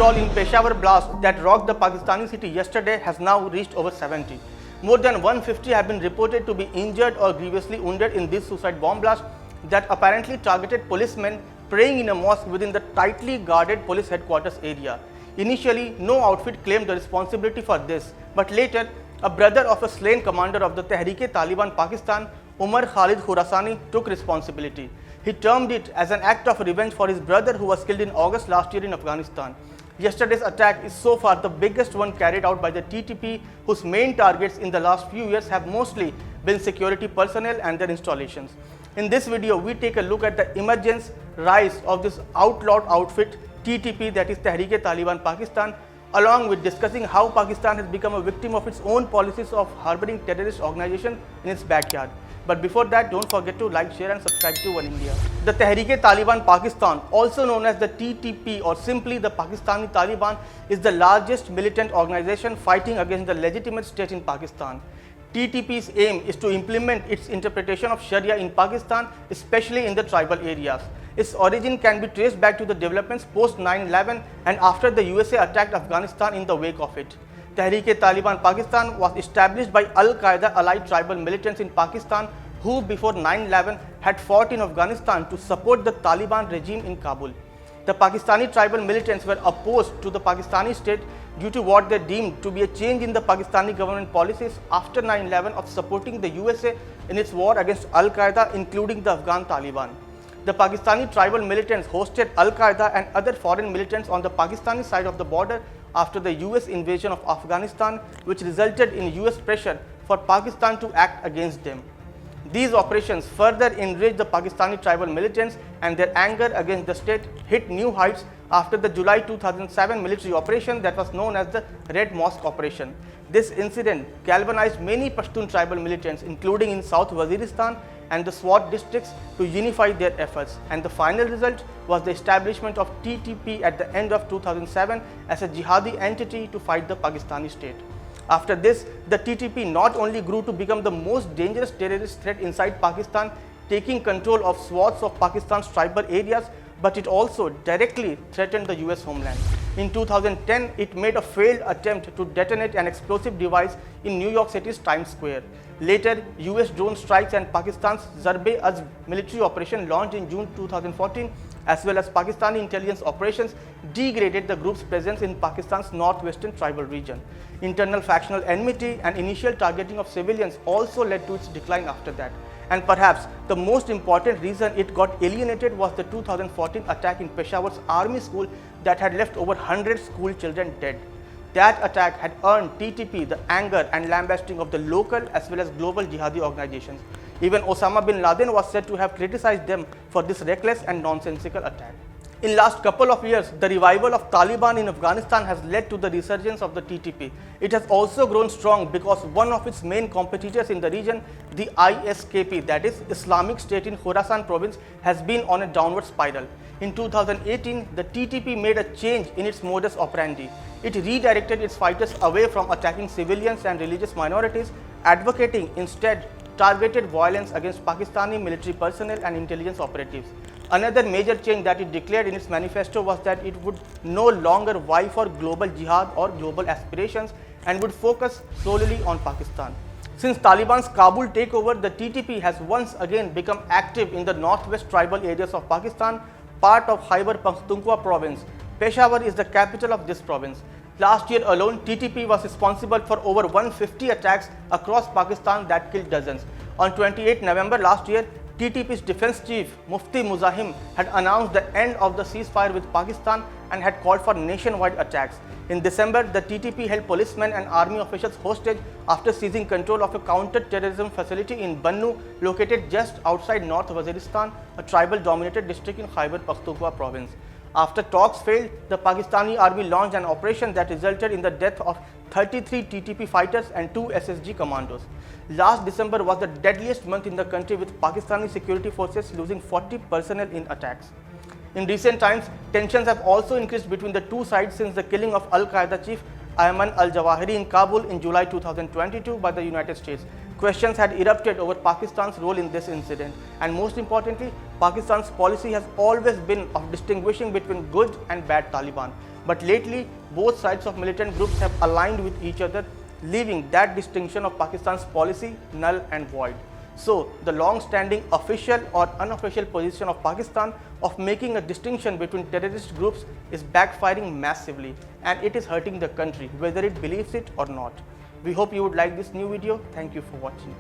toll in Peshawar blast that rocked the Pakistani city yesterday has now reached over 70. More than 150 have been reported to be injured or grievously wounded in this suicide bomb blast that apparently targeted policemen praying in a mosque within the tightly guarded police headquarters area. Initially, no outfit claimed the responsibility for this, but later, a brother of a slain commander of the Tehreek Taliban Pakistan, Umar Khalid Khurasani, took responsibility. He termed it as an act of revenge for his brother who was killed in August last year in Afghanistan. Yesterday's attack is so far the biggest one carried out by the TTP, whose main targets in the last few years have mostly been security personnel and their installations. In this video, we take a look at the emergence, rise of this outlawed outfit TTP, that is Tehreek Taliban Pakistan, along with discussing how Pakistan has become a victim of its own policies of harboring terrorist organizations in its backyard. But before that, don't forget to like, share and subscribe to One India. The Tehreek Taliban Pakistan, also known as the TTP or simply the Pakistani Taliban, is the largest militant organization fighting against the legitimate state in Pakistan. TTP's aim is to implement its interpretation of Sharia in Pakistan, especially in the tribal areas. Its origin can be traced back to the developments post 9/11 and after the USA attacked Afghanistan in the wake of it. Tehreek Taliban Pakistan was established by Al-Qaeda allied tribal militants in Pakistan who before 9/11 had fought in Afghanistan to support the Taliban regime in Kabul. The Pakistani tribal militants were opposed to the Pakistani state due to what they deemed to be a change in the Pakistani government policies after 9/11 of supporting the USA in its war against Al-Qaeda, including the Afghan Taliban. The Pakistani tribal militants hosted Al-Qaeda and other foreign militants on the Pakistani side of the border after the US invasion of Afghanistan, which resulted in US pressure for Pakistan to act against them. These operations further enraged the Pakistani tribal militants, and their anger against the state hit new heights after the July 2007 military operation that was known as the Red Mosque Operation. This incident galvanized many Pashtun tribal militants, including in South Waziristan and the Swat districts, to unify their efforts, and the final result was the establishment of TTP at the end of 2007 as a jihadi entity to fight the Pakistani state. After this, the TTP not only grew to become the most dangerous terrorist threat inside Pakistan, taking control of swaths of Pakistan's tribal areas, but it also directly threatened the US homeland. In 2010, it made a failed attempt to detonate an explosive device in New York City's Times Square. Later, US drone strikes and Pakistan's Zarb-e-Azb military operation launched in June 2014, as well as Pakistani intelligence operations, degraded the group's presence in Pakistan's northwestern tribal region. Internal factional enmity and initial targeting of civilians also led to its decline after that. And perhaps the most important reason it got alienated was the 2014 attack in Peshawar's army school that had left over 100 school children dead. That attack had earned TTP the anger and lambasting of the local as well as global jihadi organizations. Even Osama bin Laden was said to have criticized them for this reckless and nonsensical attack. In last couple of years, the revival of Taliban in Afghanistan has led to the resurgence of the TTP. It has also grown strong because one of its main competitors in the region, the ISKP, that is Islamic State in Khorasan province, has been on a downward spiral. In 2018, the TTP made a change in its modus operandi. It redirected its fighters away from attacking civilians and religious minorities, advocating instead targeted violence against Pakistani military personnel and intelligence operatives. Another major change that it declared in its manifesto was that it would no longer vie for global jihad or global aspirations and would focus solely on Pakistan. Since Taliban's Kabul takeover, the TTP has once again become active in the northwest tribal areas of Pakistan, part of Khyber Pakhtunkhwa province. Peshawar is the capital of this province. Last year alone, TTP was responsible for over 150 attacks across Pakistan that killed dozens. On 28 November last year, TTP's defense chief Mufti Muzahim had announced the end of the ceasefire with Pakistan and had called for nationwide attacks. In December, the TTP held policemen and army officials hostage after seizing control of a counter-terrorism facility in Bannu, located just outside North Waziristan, a tribal-dominated district in Khyber Pakhtunkhwa province. After talks failed, the Pakistani army launched an operation that resulted in the death of 33 TTP fighters and 2 SSG commandos. Last December was the deadliest month in the country, with Pakistani security forces losing 40 personnel in attacks. In recent times, tensions have also increased between the two sides since the killing of Al-Qaeda chief Ayman al-Zawahiri in Kabul in July 2022 by the United States. Questions had erupted over Pakistan's role in this incident, and most importantly, Pakistan's policy has always been of distinguishing between good and bad Taliban. But lately, both sides of militant groups have aligned with each other, leaving that distinction of Pakistan's policy null and void. So, the long-standing official or unofficial position of Pakistan of making a distinction between terrorist groups is backfiring massively, and it is hurting the country, whether it believes it or not. We hope you would like this new video. Thank you for watching.